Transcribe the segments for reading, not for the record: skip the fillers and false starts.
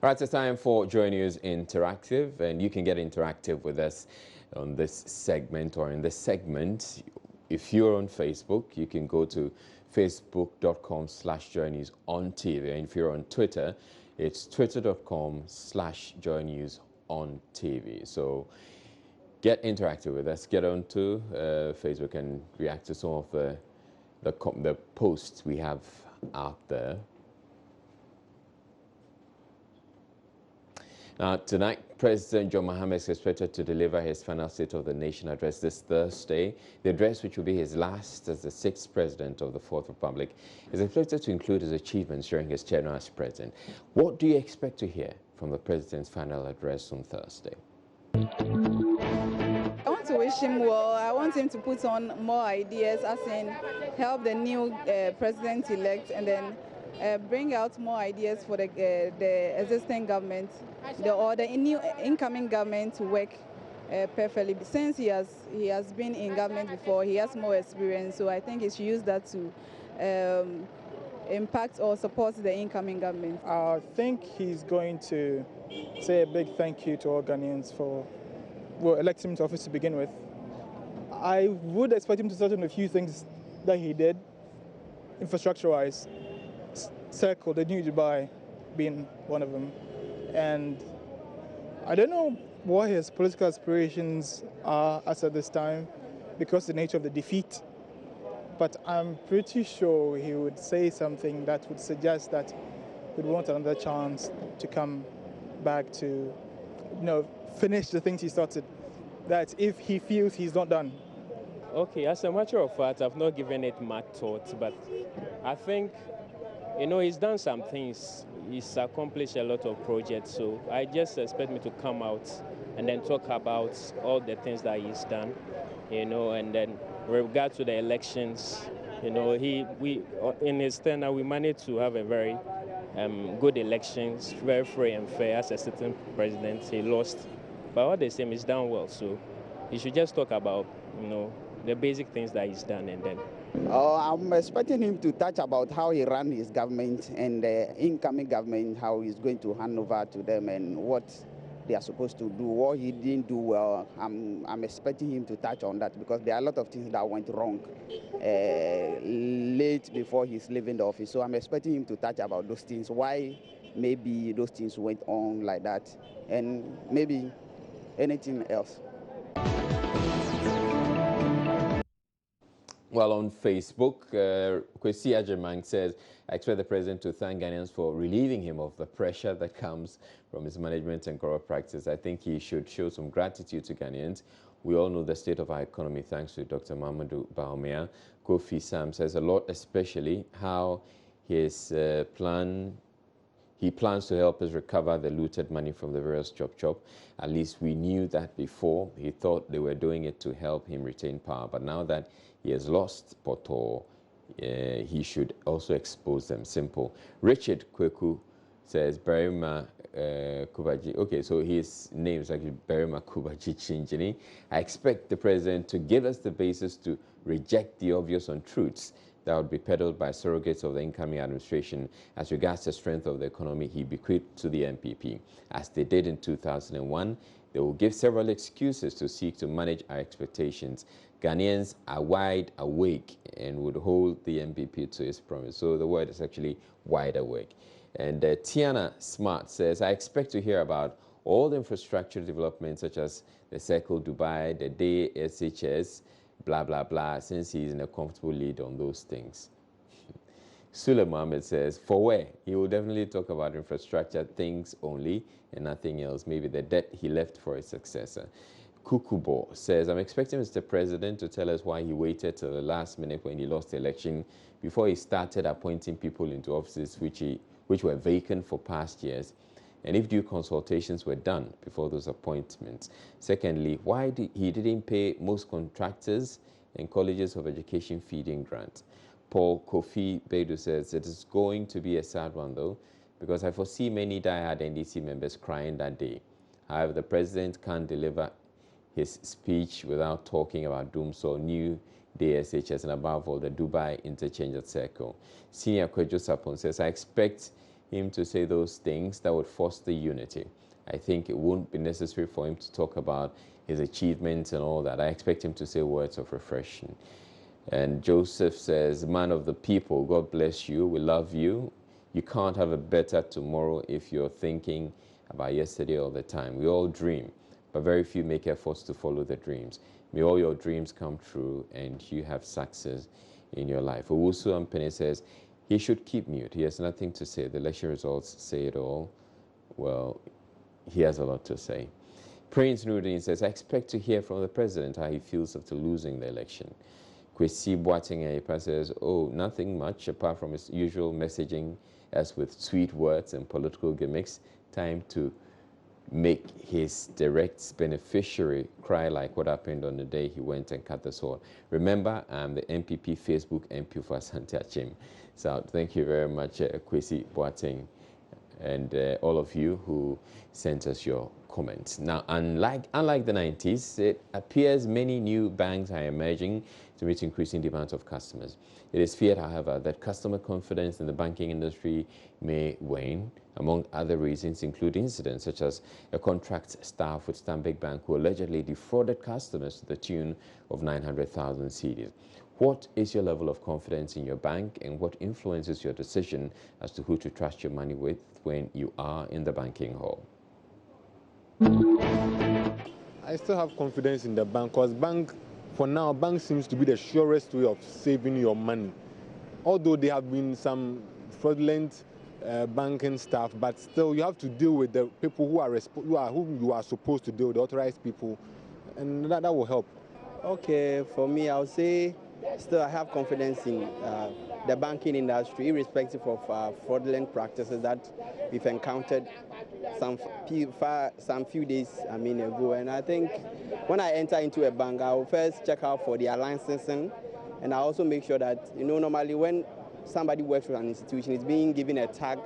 All right, it's time for Joy News Interactive, and you can get interactive with us on this segment or in this segment. If you're on Facebook, you can go to facebook.com/joynews on TV. And if you're on Twitter, it's twitter.com/joynews on TV. So get interactive with us. Get onto Facebook and react to some of the posts we have out there. Now, tonight, President John Mahama is expected to deliver his final State of the Nation address this Thursday. The address, which will be his last as the 6th President of the 4th Republic, is expected to include his achievements during his tenure as President. What do you expect to hear from the President's final address on Thursday? I want to wish him well. I want him to put on more ideas, as in help the new president-elect, and then bring out more ideas for the existing government, or the new incoming government to work perfectly. Since he has been in government before, he has more experience, so I think he should use that to impact or support the incoming government. I think he's going to say a big thank you to all Ghanaians for electing him to office to begin with. I would expect him to start on a few things that he did, infrastructure-wise. Circle, the new Dubai being one of them. And I don't know what his political aspirations are as at this time because of the nature of the defeat. But I'm pretty sure he would say something that would suggest that he'd want another chance to come back to, finish the things he started. That if he feels he's not done. Okay, as a matter of fact, I've not given it much thought, but I think he's done some things. He's accomplished a lot of projects, so I just expect me to come out and then talk about all the things that he's done, and then with regard to the elections, we in his tenure, we managed to have a very good elections, very free and fair. As a sitting president, he lost, but all the same, he's done well, so he should just talk about, the basic things that he's done, and then I'm expecting him to touch about how he ran his government and the incoming government, how he's going to hand over to them and what they are supposed to do, what he didn't do well. I'm expecting him to touch on that because there are a lot of things that went wrong late before he's leaving the office. So I'm expecting him to touch about those things, why maybe those things went on like that, and maybe anything else. Well, on Facebook, Kwesi Ajemang says, I expect the president to thank Ghanaians for relieving him of the pressure that comes from his management and corrupt practice. I think he should show some gratitude to Ghanaians. We all know the state of our economy thanks to Dr. Mamadou Bawumia. Kofi Sam says a lot, especially how his he plans to help us recover the looted money from the various chop. At least we knew that before. He thought they were doing it to help him retain power. But now that he has lost Poto, he should also expose them. Simple. Richard Kweku says, Berima Kubaji. Okay, so his name is actually Berima Kubaji Chinjini. I expect the president to give us the basis to reject the obvious untruths that would be peddled by surrogates of the incoming administration as regards the strength of the economy he bequeathed to the NPP. As they did in 2001, they will give several excuses to seek to manage our expectations. Ghanaians are wide awake and would hold the NPP to its promise. So the word is actually wide awake. And Tiana Smart says, I expect to hear about all the infrastructure developments such as the Circle Dubai, the Day SHS, blah, blah, blah, since he's in a comfortable lead on those things. Sule Mohammed says, for where? He will definitely talk about infrastructure things only and nothing else, maybe the debt he left for his successor. Kukubo says, I'm expecting Mr. President to tell us why he waited till the last minute when he lost the election before he started appointing people into offices which were vacant for past years, and if due consultations were done before those appointments. Secondly, why he didn't pay most contractors and colleges of education feeding grants. Paul Kofi Bedu says, it is going to be a sad one though, because I foresee many diehard NDC members crying that day. However, the president can't deliver his speech without talking about Doomsor, new DSHS, and above all, the Dubai interchange at Circle. Senior Kwejo Sapon says, I expect him to say those things that would foster unity. I think it won't be necessary for him to talk about his achievements and all that. I expect him to say words of refreshing. And Joseph says, man of the people, God bless you. We love you. You can't have a better tomorrow if you're thinking about yesterday all the time. We all dream, but very few make efforts to follow the dreams. May all your dreams come true and you have success in your life. Owusu Ampene says, he should keep mute. He has nothing to say. The election results say it all. Well, he has a lot to say. Prince Nurdin says, I expect to hear from the president how he feels after losing the election. Kwesi Boateng Ayepa says, oh, nothing much apart from his usual messaging as with sweet words and political gimmicks. Time to make his direct beneficiary cry like what happened on the day he went and cut the sword. Remember, I'm the MPP Facebook MP for Asante Achim. So thank you very much, Kwesi Boateng, and all of you who sent us your comments. Now, unlike the 90s, it appears many new banks are emerging to meet increasing demands of customers. It is feared, however, that customer confidence in the banking industry may wane, among other reasons include incidents such as a contract staff with Stanbic Bank who allegedly defrauded customers to the tune of 900,000 cedis. What is your level of confidence in your bank, and what influences your decision as to who to trust your money with when you are in the banking hall? I still have confidence in the bank because for now, bank seems to be the surest way of saving your money. Although there have been some fraudulent banking staff, but still you have to deal with the people who you are supposed to deal with, the authorized people, and that will help. Okay, for me, I would say still I have confidence in the banking industry, irrespective of fraudulent practices that we've encountered some few days ago. And I think when I enter into a bank, I will first check out for their licensing, and I also make sure that, normally when somebody works with an institution, it's being given a tag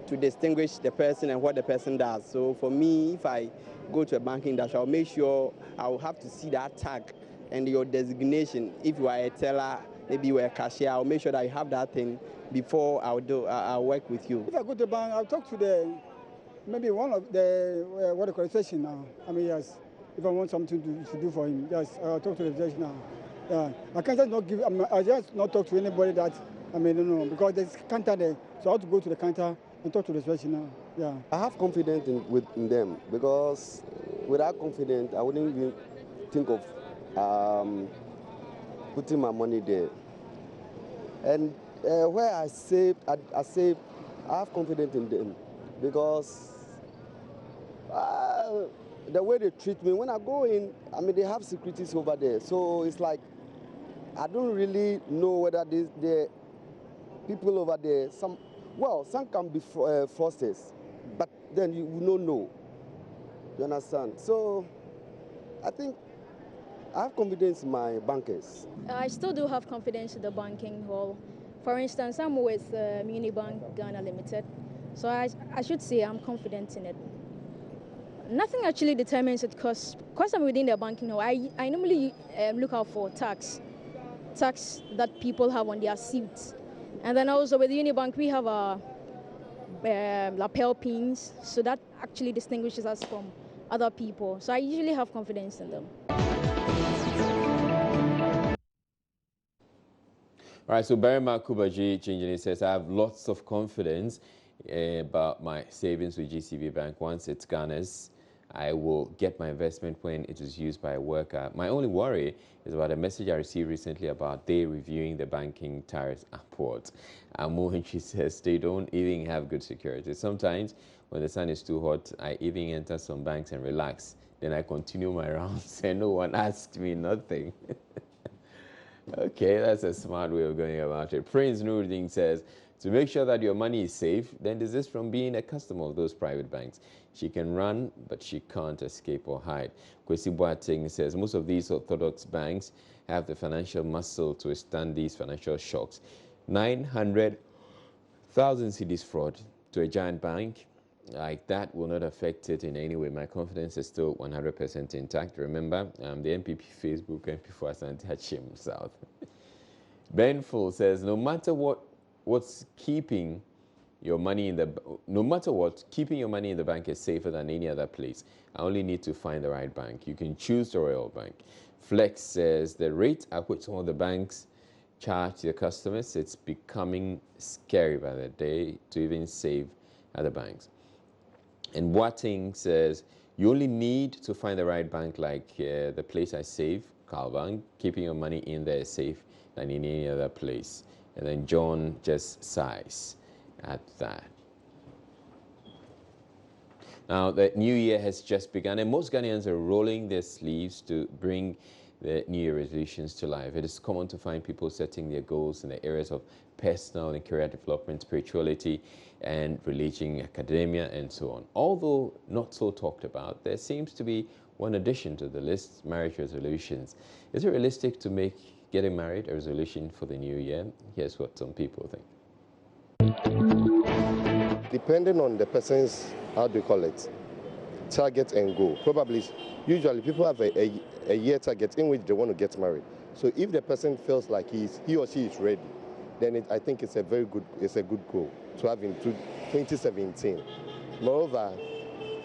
to distinguish the person and what the person does. So for me, if I go to a banking industry, I'll make sure I will have to see that tag and your designation. If you are a teller, maybe you are a cashier, I'll make sure that you have that thing before I'll work with you. If I go to the bank, I'll talk to maybe one of the what the concession now. Yes, if I want something to do for him, yes, I'll talk to the concession now. Yeah, I can't just not give. I just not talk to anybody that no, because there's counter there, so I have to go to the counter and talk to the concession now. Yeah, I have confidence in them, because without confidence, I wouldn't even think of putting my money there. And where I save, I have confidence in them, because the way they treat me, when I go in, they have securities over there. So it's like, I don't really know whether the people over there, some can be fraudsters, but then you don't know. You understand? So I think I have confidence in my bankers. I still do have confidence in the banking hall. For instance, I'm with Unibank Ghana Limited, so I should say I'm confident in it. Nothing actually determines it, because I'm within the banking hall. I normally look out for tax that people have on their suits. And then also with Unibank, we have our lapel pins, so that actually distinguishes us from other people. So I usually have confidence in them. All right, so Barima Kubaji Chinjini says, I have lots of confidence about my savings with GCB Bank. Once it's Ghana's, I will get my investment when it is used by a worker. My only worry is about a message I received recently about they reviewing the banking tariffs upwards. Amohinchi says they don't even have good security. Sometimes when the sun is too hot, I even enter some banks and relax. Then I continue my rounds and no one asks me nothing. Okay, that's a smart way of going about it. Prince Nurdin says, to make sure that your money is safe, then desist from being a customer of those private banks. She can run, but she can't escape or hide. Kwesi Boateng says, most of these orthodox banks have the financial muscle to withstand these financial shocks. 900,000 cedis fraud to a giant bank like that will not affect it in any way. My confidence is still 100% intact. Remember, the MPP Facebook, MP for Asante Achim South. Ben Full says, no matter what's keeping your money in the, no matter what, keeping your money in the bank is safer than any other place. I only need to find the right bank. You can choose the Royal Bank. Flex says the rate at which some of the banks charge their customers, it's becoming scary by the day to even save at the banks. And Watting says you only need to find the right bank, like the place I save, Carl Bank. Keeping your money in there is safe than in any other place. And then John just sighs at that. Now, the new year has just begun, and most Ghanaians are rolling their sleeves to bring the New Year resolutions to life. It is common to find people setting their goals in the areas of personal and career development, spirituality, and religion, academia, and so on. Although not so talked about, there seems to be one addition to the list: marriage resolutions. Is it realistic to make getting married a resolution for the new year? Here's what some people think. Depending on the person's, how do you call it, target and goal. Probably, usually people have a year target in which they want to get married. So if the person feels like he or she is ready, then I think it's a good goal to have in 2017. Moreover,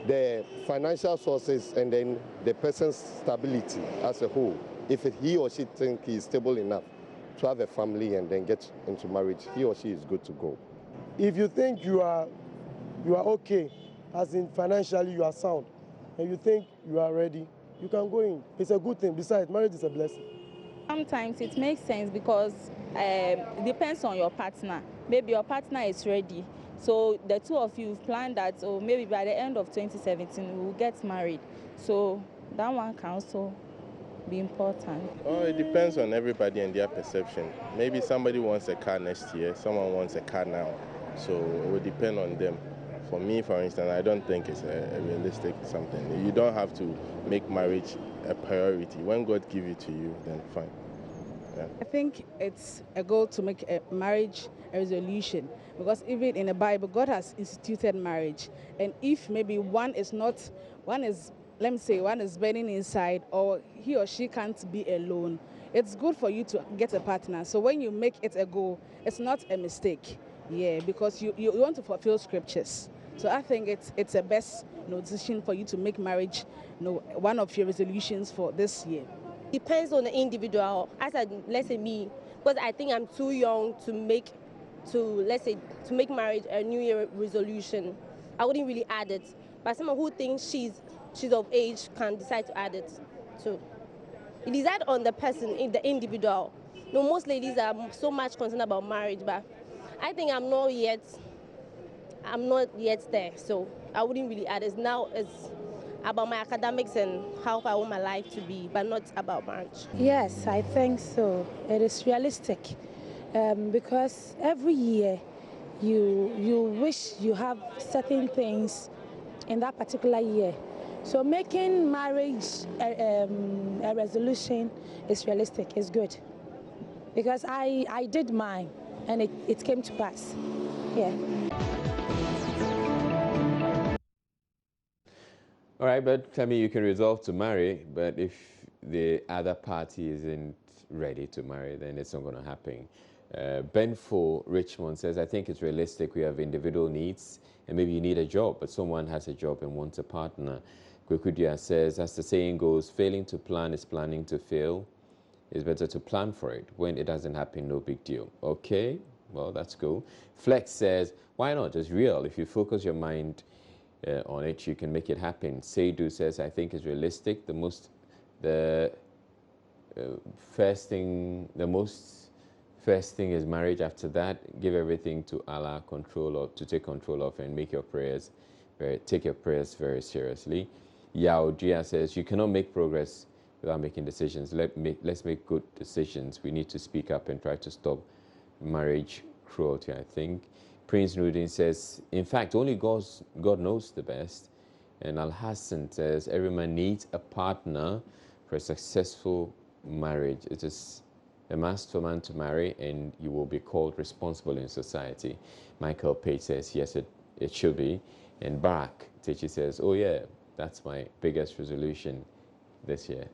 the financial sources and then the person's stability as a whole. If he or she thinks he is stable enough to have a family and then get into marriage, he or she is good to go. If you think you are okay, as in financially you are sound, and you think you are ready, you can go in. It's a good thing. Besides, marriage is a blessing. Sometimes it makes sense because it depends on your partner. Maybe your partner is ready. So the two of you plan that, or maybe by the end of 2017 we will get married. So that one can also be important. Oh, it depends on everybody and their perception. Maybe somebody wants a car next year, someone wants a car now. So it will depend on them. For me, for instance, I don't think it's a realistic something. You don't have to make marriage a priority. When God gives it to you, then fine. Yeah. I think it's a goal to make a marriage a resolution, because even in the Bible, God has instituted marriage. And if maybe one is burning inside, or he or she can't be alone, it's good for you to get a partner. So when you make it a goal, it's not a mistake. Yeah, because you want to fulfill scriptures. So I think it's a best decision for you to make marriage one of your resolutions for this year. Depends on the individual. Let's say me, because I think I'm too young to make marriage a New Year resolution. I wouldn't really add it. But someone who thinks she's of age can decide to add it. So it is that on the person, the individual. Most ladies are so much concerned about marriage, but I think I'm not yet there, so I wouldn't really add it. Now it's about my academics and how I want my life to be, but not about marriage. Yes, I think so. It is realistic because every year you wish you have certain things in that particular year. So making marriage a resolution is realistic, it's good. Because I did mine and it came to pass. Yeah. All right, but tell me, you can resolve to marry, but if the other party isn't ready to marry, then it's not going to happen. Ben for Richmond says, I think it's realistic. We have individual needs, and maybe you need a job, but someone has a job and wants a partner. Kwekudia says, as the saying goes, failing to plan is planning to fail. It's better to plan for it. When it doesn't happen, no big deal. Okay, well, that's cool. Flex says, why not? Just real. If you focus your mind on it, you can make it happen. Seydu says, I think it's realistic. The first thing is marriage. After that, give everything to Allah, to take control of, and take your prayers very seriously. Yao Jia says, you cannot make progress without making decisions. Let's make good decisions. We need to speak up and try to stop marriage cruelty, I think. Prince Nudin says, in fact, only God knows the best. And Al Hassan says, every man needs a partner for a successful marriage. It is a must for man to marry, and you will be called responsible in society. Michael Page says, yes, it should be. And Barak Techi says, oh yeah, that's my biggest resolution this year.